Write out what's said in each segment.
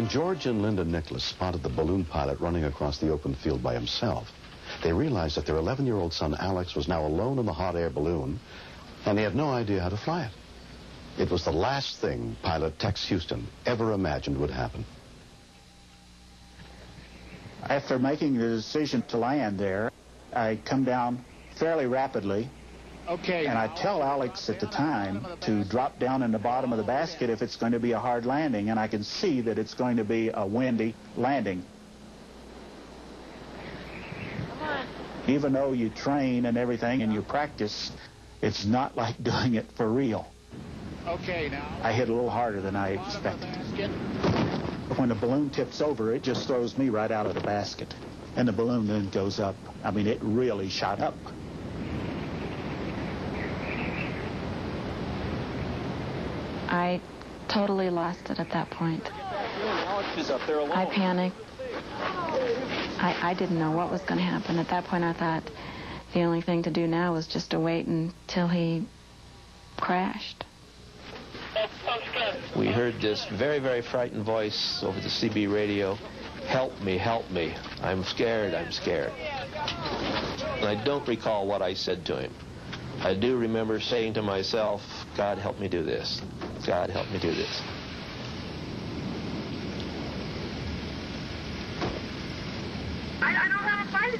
When George and Linda Nicholas spotted the balloon pilot running across the open field by himself, they realized that their 11-year-old son Alex was now alone in the hot air balloon, and he had no idea how to fly it. It was the last thing pilot Tex Houston ever imagined would happen. After making the decision to land there, I come down fairly rapidly. Okay. And I tell Alex at the time to drop down in the bottom of the basket if it's going to be a hard landing, and I can see that it's going to be a windy landing. Come on. Even though you train and everything and you practice, it's not like doing it for real. Okay, now. I hit a little harder than I expected. When the balloon tips over, it just throws me right out of the basket. And the balloon then goes up. I mean, it really shot up. I totally lost it at that point. I panicked. I didn't know what was going to happen. At that point, I thought the only thing to do now was just to wait until he crashed. We heard this very, very frightened voice over the CB radio. Help me, help me. I'm scared, I'm scared. And I don't recall what I said to him. I do remember saying to myself, God, help me do this. God, help me do this.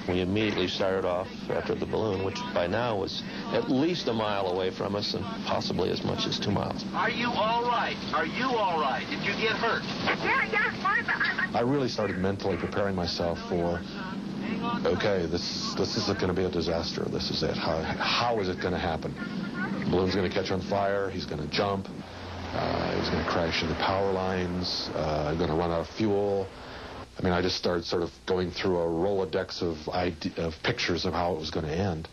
We immediately started off after the balloon, which by now was at least a mile away from us and possibly as much as 2 miles. Are you all right? Are you all right? Did you get hurt? Yeah, fine. I really started mentally preparing myself for, okay, this isn't going to be a disaster. This is it. How is it going to happen? The balloon's going to catch on fire. He's going to jump. He's going to crash into power lines. Going to run out of fuel. I mean, I just started sort of going through a Rolodex of pictures of how it was going to end.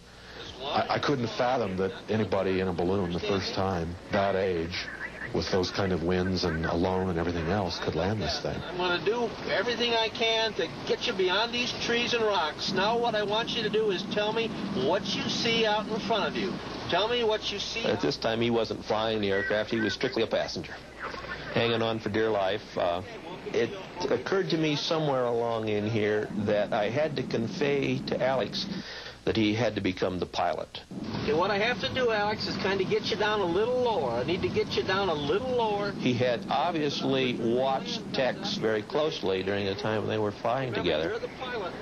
I couldn't fathom that anybody in a balloon the first time, that age, with those kind of winds and alone and everything else, could land this thing. I'm going to do everything I can to get you beyond these trees and rocks. Now what I want you to do is tell me what you see out in front of you. Tell me what you see. At this time, he wasn't flying the aircraft. He was strictly a passenger, hanging on for dear life. It occurred to me somewhere along in here that I had to convey to Alex that he had to become the pilot. Okay, what I have to do, Alex, is kind of get you down a little lower. I need to get you down a little lower. He had obviously watched Tex very closely during the time they were flying together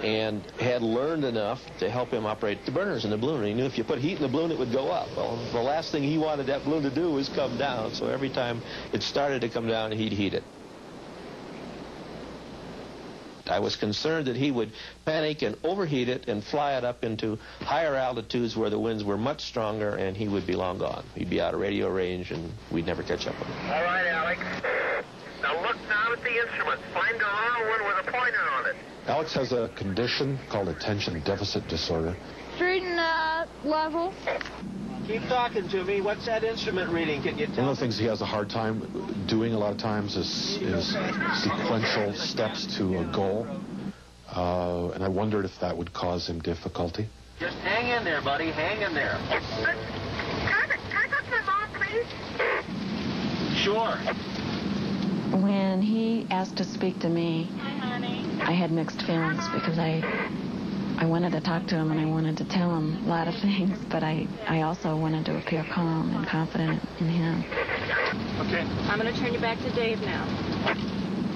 and had learned enough to help him operate the burners in the balloon. He knew if you put heat in the balloon, it would go up. Well, the last thing he wanted that balloon to do was come down, so every time it started to come down, he'd heat it. I was concerned that he would panic and overheat it and fly it up into higher altitudes where the winds were much stronger, and he would be long gone. He'd be out of radio range, and we'd never catch up with him. All right, Alex. Now look down at the instruments. Find the round one with a pointer on it. Alex has a condition called attention deficit disorder. Straighten level. Keep talking to me. What's that instrument reading? Can you tell me? One of the things he has a hard time doing a lot of times is sequential steps to a goal. And I wondered if that would cause him difficulty. Just hang in there, buddy. Hang in there. Can I talk to my mom, please? Sure. When he asked to speak to me, I had mixed feelings because I wanted to talk to him and I wanted to tell him a lot of things, but I also wanted to appear calm and confident in him. Okay. I'm going to turn you back to Dave now.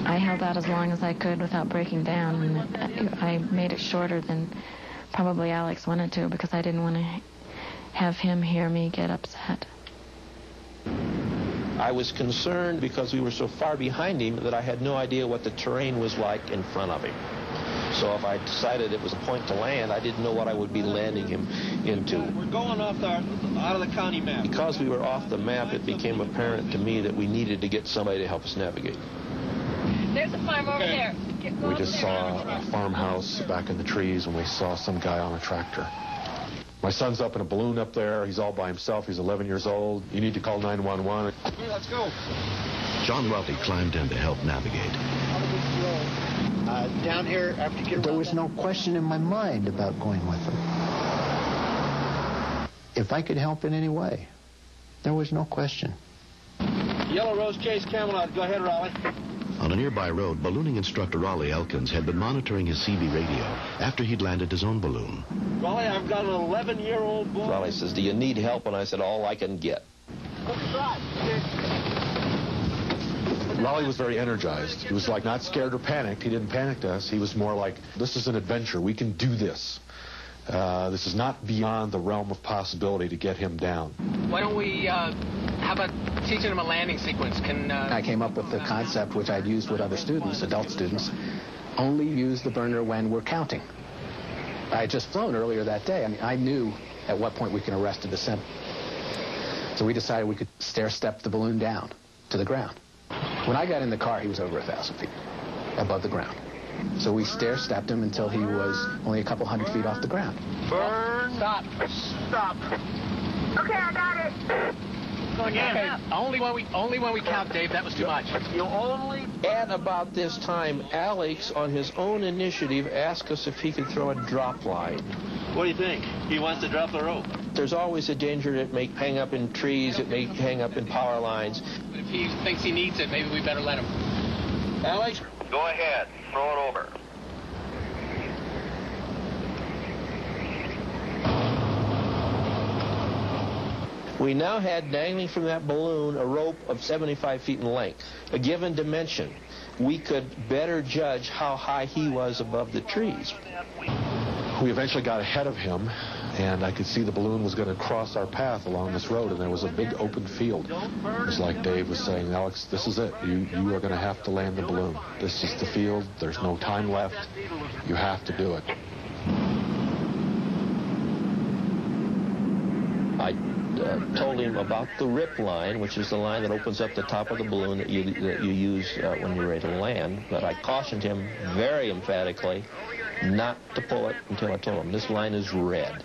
I held out as long as I could without breaking down, and I made it shorter than probably Alex wanted to because I didn't want to have him hear me get upset. I was concerned because we were so far behind him that I had no idea what the terrain was like in front of him. So if I decided it was a point to land, I didn't know what I would be landing him into. We're going out of the county map. Because we were off the map, it became apparent to me that we needed to get somebody to help us navigate. There's a farm over there. We just saw a farmhouse back in the trees, and we saw some guy on a tractor. My son's up in a balloon up there. He's all by himself. He's 11 years old. You need to call 911. Okay, let's go. John Welty climbed in to help navigate. Down here, after you get There was no question in my mind about going with them. If I could help in any way, there was no question. Yellow Rose Chase Camelot. Go ahead, Raleigh. On a nearby road, ballooning instructor Raleigh Elkins had been monitoring his CB radio after he'd landed his own balloon. Raleigh, I've got an 11-year-old boy. Raleigh says, do you need help? And I said, all I can get. Raleigh was very energized. He was like not scared or panicked. He didn't panic us. He was more like, this is an adventure. We can do this. This is not beyond the realm of possibility to get him down. Why don't we, how about teaching him a landing sequence? I came up with the concept, which I'd used with other students, adult students, only use the burner when we're counting. I had just flown earlier that day. I mean, I knew at what point we can arrest a descent. So we decided we could stair-step the balloon down to the ground. When I got in the car, he was over 1,000 feet above the ground. So we stair-stepped him until he was only a couple hundred feet off the ground. Burn. Stop. Stop. Okay, I got it. Okay, only when we count, Dave. That was too much. You only... At about this time, Alex, on his own initiative, asked us if he could throw a drop line. What do you think? He wants to drop the rope. There's always a danger it may hang up in trees, it may hang up in power lines. But if he thinks he needs it, maybe we better let him. Alex? Go ahead. Throw it over. We now had dangling from that balloon a rope of 75 feet in length. A given dimension, we could better judge how high he was above the trees. We eventually got ahead of him, and I could see the balloon was going to cross our path along this road, and there was a big open field. It was like Dave was saying, Alex, this is it. You are going to have to land the balloon. This is the field. There's no time left. You have to do it. I told him about the rip line, which is the line that opens up the top of the balloon that you use when you're ready to land. But I cautioned him very emphatically not to pull it until I told him, this line is red.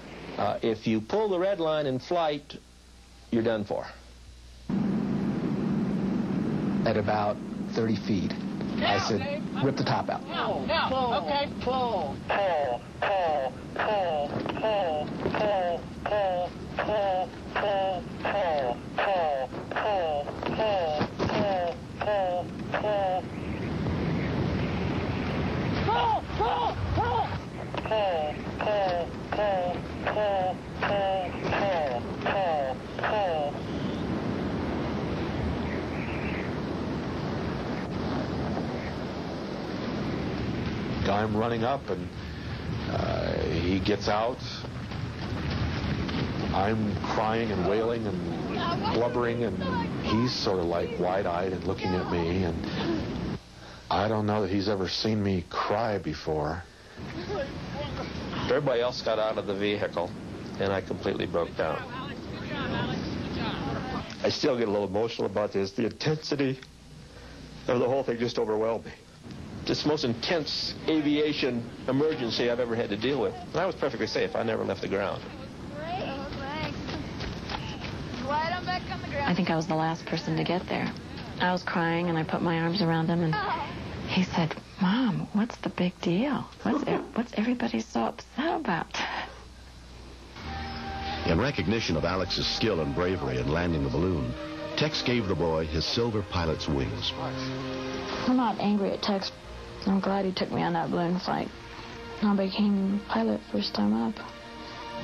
If you pull the red line in flight, you're done for. At about 30 feet, I said, rip the top out. No. Okay. Pull. Pull, pull, pull, pull, pull, pull, pull, pull, pull, pull, pull, pull, pull, pull, pull. Pull, pull, pull. Pull, pull, pull, pull, pull, pull, pull, pull. I'm running up, and he gets out. I'm crying and wailing and blubbering, and he's sort of like wide-eyed and looking at me, and I don't know that he's ever seen me cry before. Everybody else got out of the vehicle, and I completely broke down. I still get a little emotional about this. The intensity of the whole thing just overwhelmed me. It's the most intense aviation emergency I've ever had to deal with. And I was perfectly safe. I never left the ground. I think I was the last person to get there. I was crying, and I put my arms around him, and he said, Mom, what's the big deal? What's everybody so upset about? In recognition of Alex's skill and bravery in landing the balloon, Tex gave the boy his silver pilot's wings. I'm not angry at Tex. I'm glad he took me on that balloon flight. I became pilot first time up,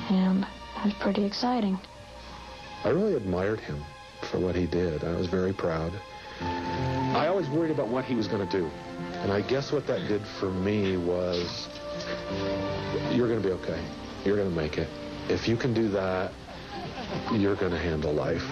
and it was pretty exciting. I really admired him for what he did. I was very proud. I always worried about what he was going to do. And I guess what that did for me was, you're going to be okay. You're going to make it. If you can do that, you're going to handle life.